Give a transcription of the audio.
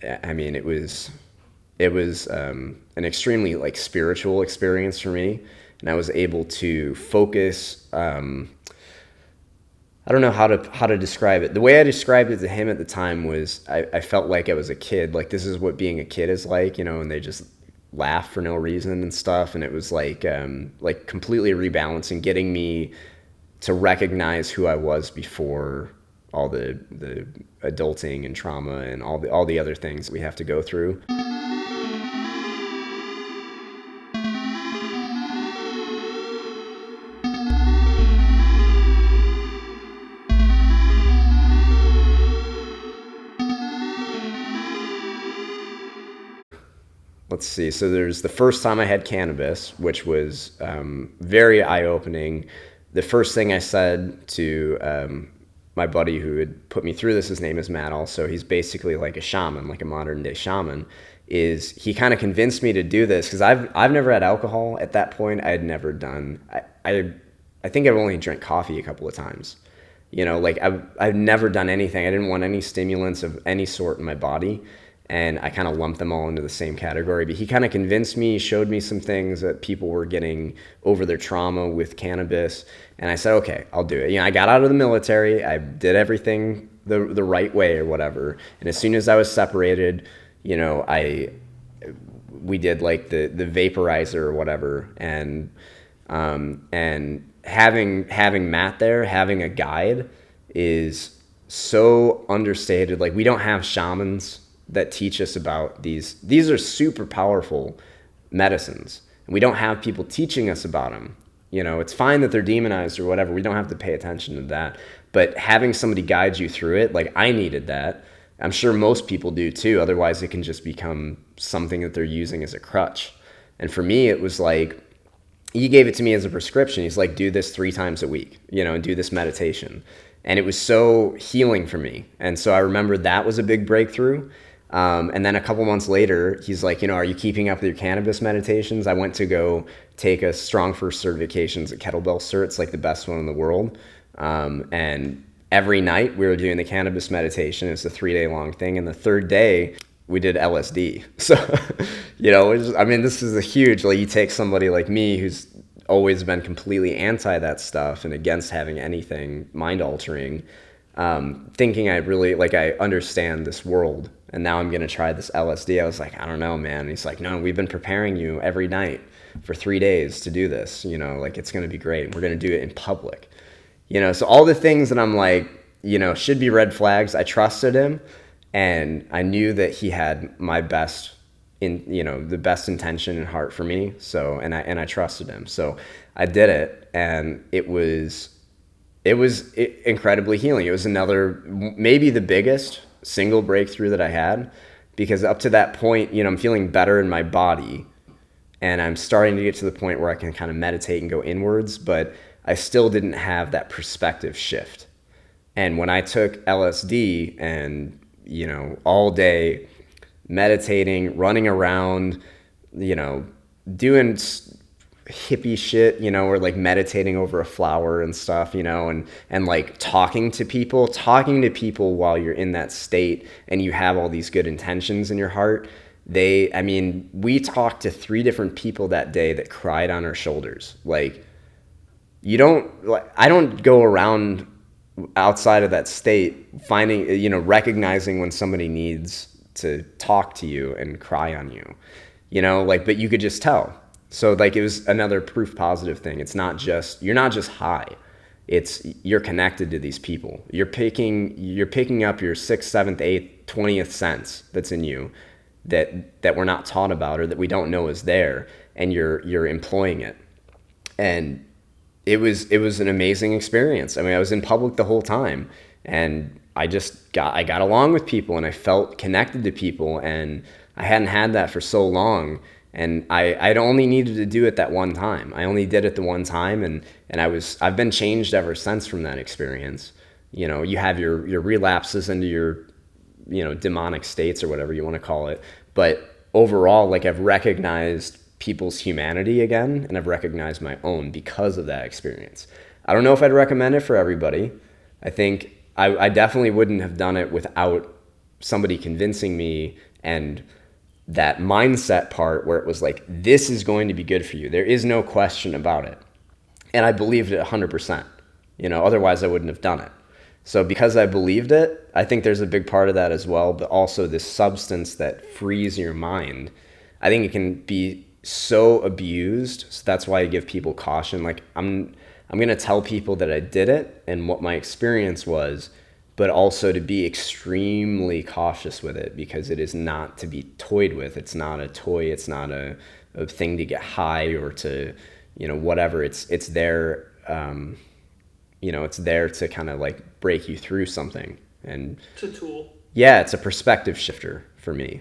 I mean, it was an extremely like spiritual experience for me, and I was able to focus. I don't know how to describe it. The way I described it to him at the time was I felt like I was a kid. Like this is what being a kid is like, you know, and they just laugh for no reason and stuff. And it was like completely rebalancing, getting me to recognize who I was before all the adulting and trauma and all the other things we have to go through. Let's see. So there's the first time I had cannabis, which was very eye-opening. The first thing I said to my buddy who had put me through this, his name is Matt also, he's basically like a shaman, like a modern day shaman, is he kind of convinced me to do this because I've never had alcohol at that point. I had never done, I think I've only drank coffee a couple of times. You know, like I've never done anything. I didn't want any stimulants of any sort in my body. And I kind of lumped them all into the same category. But he kind of convinced me, showed me some things that people were getting over their trauma with cannabis. And I said, okay, I'll do it. You know, I got out of the military. I did everything the right way or whatever. And as soon as I was separated, you know, we did like the vaporizer or whatever. And having Matt there, having a guide is so understated. Like we don't have shamans that teach us about these are super powerful medicines, and we don't have people teaching us about them. You know, it's fine that they're demonized or whatever, we don't have to pay attention to that, but having somebody guide you through it, like I needed that. I'm sure most people do too, otherwise it can just become something that they're using as a crutch. And for me it was like, he gave it to me as a prescription. He's like, do this 3 times a week, you know, and do this meditation. And it was so healing for me. And so I remember that was a big breakthrough. And then a couple months later, he's like, you know, are you keeping up with your cannabis meditations? I went to go take a Strong First certifications at Kettlebell Cert. It's like the best one in the world. And every night we were doing the cannabis meditation. It's a 3-day long thing. And the third day we did LSD. So, you know, I mean, this is a huge, like you take somebody like me who's always been completely anti that stuff and against having anything mind altering, thinking I really, like I understand this world. And now I'm going to try this LSD. I was like, I don't know, man. And he's like, no, we've been preparing you every night for 3 days to do this. You know, like it's going to be great. We're going to do it in public. You know, so all the things that I'm like, you know, should be red flags. I trusted him, and I knew that he had my best you know, the best intention and heart for me. So, and I trusted him. So I did it, and it was incredibly healing. It was another, maybe the biggest single breakthrough that I had, because up to that point, you know, I'm feeling better in my body and I'm starting to get to the point where I can kind of meditate and go inwards, but I still didn't have that perspective shift. And when I took LSD and, you know, all day meditating, running around, you know, doing hippie shit, you know, or like meditating over a flower and stuff, you know, and like talking to people while you're in that state and you have all these good intentions in your heart. I mean, we talked to 3 different people that day that cried on our shoulders. Like, I don't go around outside of that state finding, you know, recognizing when somebody needs to talk to you and cry on you, you know, like, but you could just tell. So like it was another proof positive thing. It's not just, you're not just high. It's, you're connected to these people. You're picking up your 6th, 7th, 8th, 20th sense that's in you that we're not taught about or that we don't know is there, and you're employing it. And it was an amazing experience. I mean, I was in public the whole time, and I got along with people, and I felt connected to people, and I hadn't had that for so long. And I'd only needed to do it that one time. I only did it the one time, and I've been changed ever since from that experience. You know, you have your relapses into your, you know, demonic states or whatever you want to call it. But overall, like, I've recognized people's humanity again, and I've recognized my own because of that experience. I don't know if I'd recommend it for everybody. I think I definitely wouldn't have done it without somebody convincing me And that mindset part where it was like, this is going to be good for you. There is no question about it. And I believed it 100%. Otherwise I wouldn't have done it. So because I believed it, I think there's a big part of that as well, but also this substance that frees your mind. I think it can be so abused. So that's why I give people caution. Like I'm going to tell people that I did it and what my experience was, but also to be extremely cautious with it, because it is not to be toyed with. It's not a toy. It's not a thing to get high or to, whatever. It's there. It's there to kind of like break you through something. And it's a tool. Yeah, it's a perspective shifter for me.